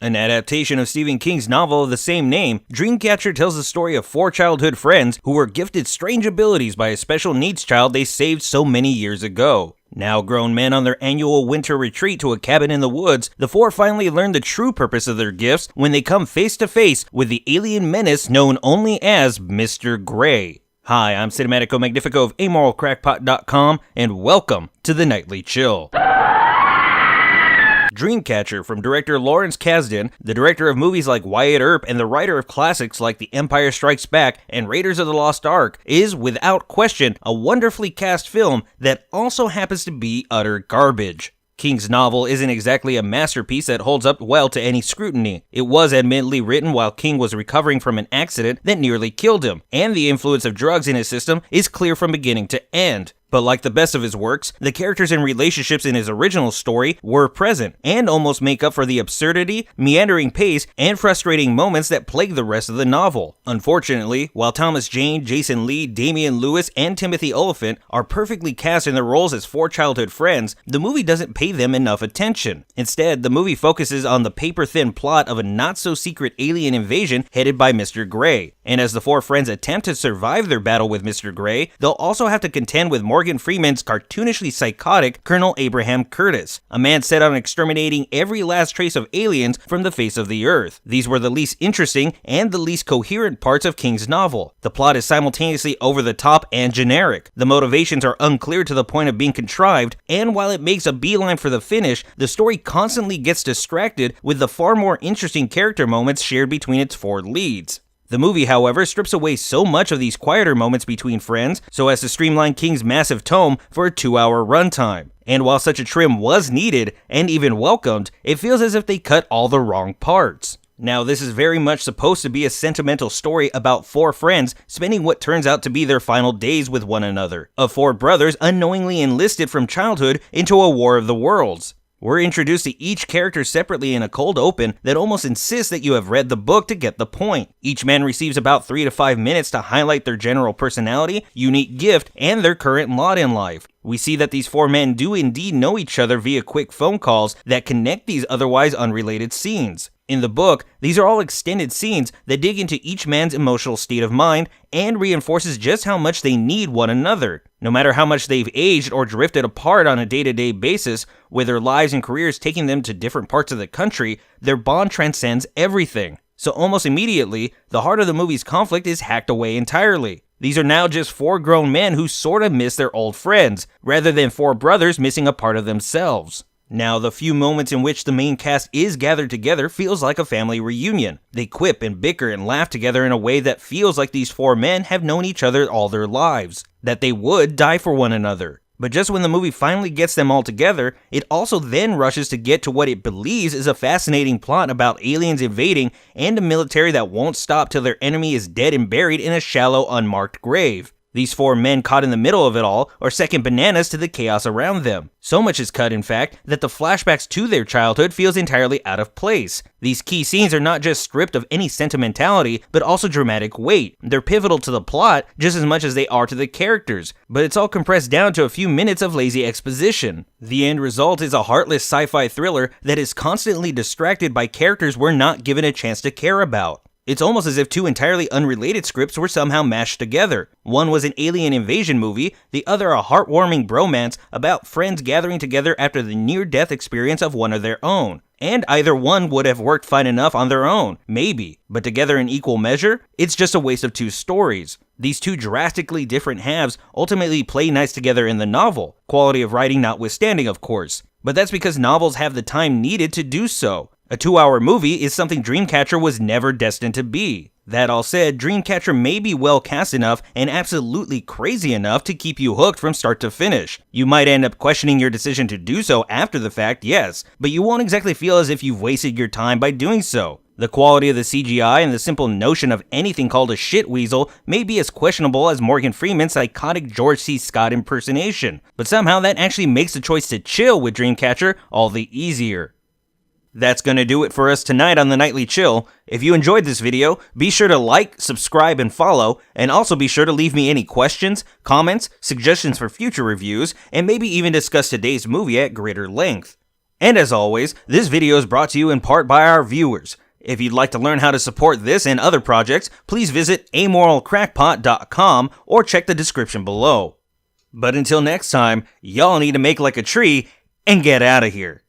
An adaptation of Stephen King's novel of the same name, Dreamcatcher tells the story of 4 childhood friends who were gifted strange abilities by a special needs child they saved so many years ago. Now grown men on their annual winter retreat to a cabin in the woods, the 4 finally learn the true purpose of their gifts when they come face to face with the alien menace known only as Mr. Gray. Hi, I'm Cinematico Magnifico of AmoralCrackpot.com, and welcome to the Nightly Chill. Dreamcatcher, from director Lawrence Kasdan, the director of movies like Wyatt Earp and the writer of classics like The Empire Strikes Back and Raiders of the Lost Ark, is without question a wonderfully cast film that also happens to be utter garbage. King's novel isn't exactly a masterpiece that holds up well to any scrutiny. It was admittedly written while King was recovering from an accident that nearly killed him, and the influence of drugs in his system is clear from beginning to end. But like the best of his works, the characters and relationships in his original story were present, and almost make up for the absurdity, meandering pace, and frustrating moments that plague the rest of the novel. Unfortunately, while Thomas Jane, Jason Lee, Damian Lewis, and Timothy Olyphant are perfectly cast in their roles as 4 childhood friends, the movie doesn't pay them enough attention. Instead, the movie focuses on the paper-thin plot of a not-so-secret alien invasion headed by Mr. Gray. And as the 4 friends attempt to survive their battle with Mr. Gray, they'll also have to contend with Morgan Freeman's cartoonishly psychotic Colonel Abraham Curtis, a man set on exterminating every last trace of aliens from the face of the earth. These were the least interesting and the least coherent parts of King's novel. The plot is simultaneously over the top and generic. The motivations are unclear to the point of being contrived, and while it makes a beeline for the finish, the story constantly gets distracted with the far more interesting character moments shared between its 4 leads. The movie, however, strips away so much of these quieter moments between friends so as to streamline King's massive tome for a 2-hour runtime. And while such a trim was needed, and even welcomed, it feels as if they cut all the wrong parts. Now, this is very much supposed to be a sentimental story about 4 friends spending what turns out to be their final days with one another, of 4 brothers unknowingly enlisted from childhood into a war of the worlds. We're introduced to each character separately in a cold open that almost insists that you have read the book to get the point. Each man receives about 3 to 5 minutes to highlight their general personality, unique gift, and their current lot in life. We see that these 4 men do indeed know each other via quick phone calls that connect these otherwise unrelated scenes. In the book, these are all extended scenes that dig into each man's emotional state of mind and reinforces just how much they need one another. No matter how much they've aged or drifted apart on a day-to-day basis, with their lives and careers taking them to different parts of the country, their bond transcends everything. So almost immediately, the heart of the movie's conflict is hacked away entirely. These are now just 4 grown men who sort of miss their old friends, rather than 4 brothers missing a part of themselves. Now, the few moments in which the main cast is gathered together feels like a family reunion. They quip and bicker and laugh together in a way that feels like these 4 men have known each other all their lives, that they would die for one another. But just when the movie finally gets them all together, it also then rushes to get to what it believes is a fascinating plot about aliens invading and a military that won't stop till their enemy is dead and buried in a shallow, unmarked grave. These 4 men caught in the middle of it all are second bananas to the chaos around them. So much is cut, in fact, that the flashbacks to their childhood feels entirely out of place. These key scenes are not just stripped of any sentimentality, but also dramatic weight. They're pivotal to the plot just as much as they are to the characters, but it's all compressed down to a few minutes of lazy exposition. The end result is a heartless sci-fi thriller that is constantly distracted by characters we're not given a chance to care about. It's almost as if 2 entirely unrelated scripts were somehow mashed together. One was an alien invasion movie, the other a heartwarming bromance about friends gathering together after the near-death experience of one of their own. And either one would have worked fine enough on their own, maybe, but together in equal measure, it's just a waste of 2 stories. These 2 drastically different halves ultimately play nice together in the novel, quality of writing notwithstanding, of course. But that's because novels have the time needed to do so. A 2-hour movie is something Dreamcatcher was never destined to be. That all said, Dreamcatcher may be well cast enough and absolutely crazy enough to keep you hooked from start to finish. You might end up questioning your decision to do so after the fact, yes, but you won't exactly feel as if you've wasted your time by doing so. The quality of the CGI and the simple notion of anything called a shit weasel may be as questionable as Morgan Freeman's psychotic George C. Scott impersonation, but somehow that actually makes the choice to chill with Dreamcatcher all the easier. That's gonna do it for us tonight on the Nightly Chill. If you enjoyed this video, be sure to like, subscribe, and follow, and also be sure to leave me any questions, comments, suggestions for future reviews, and maybe even discuss today's movie at greater length. And as always, this video is brought to you in part by our viewers. If you'd like to learn how to support this and other projects, please visit amoralcrackpot.com or check the description below. But until next time, y'all need to make like a tree and get out of here.